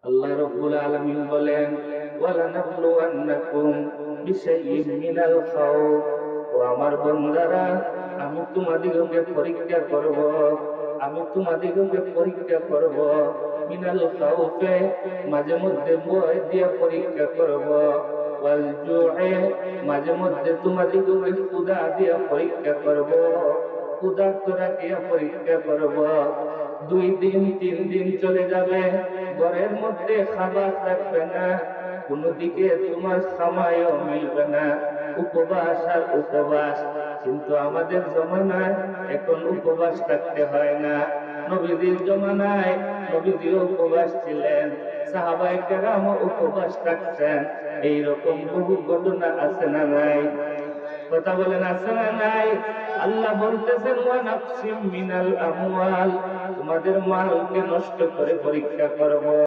আল্লাহ রাব্বুল আলামিন বলেন, ওয়ালানাবলুওয়ান্নাকুম বিশাইইন মিনাল খাউফ, ও আমার বান্দারা, আমি তোমাদিগকে পরীক্ষা করব, আমি তোমাদিগকে পরীক্ষা করব, মিনাল খাউফে, মাঝে মধ্যে ভয় দিয়ে পরীক্ষা করব, ওয়াল জু'এ, মাঝে মধ্যে তোমাদিগকে ক্ষুধা দিয়ে পরীক্ষা করব, ক্ষুধার্ত রাখিয়া পরীক্ষা করব। 2 দিন 3 দিন চলে যাবে, ঘরের মধ্যে খাবার থাকবে না, কোন দিকে তোমার সময়ও মিলবে না, উপবাস আর উপবাস। কিন্তু আমাদের জমানায় এখন উপবাস থাকতে হয় না। নবীজির জমানায় নবীজিও উপবাস ছিলেন, সাহাবায়ে কেরামও উপবাস থাকতেন। এইরকম বহু ঘটনা আছে না নাই? কথা বলেন, আছে না নাই? আল্লাহ বলতেছেন, ওয়া নাফসিম মিনাল আমওয়াল, তোমাদের মালকে নষ্ট করে পরীক্ষা করব।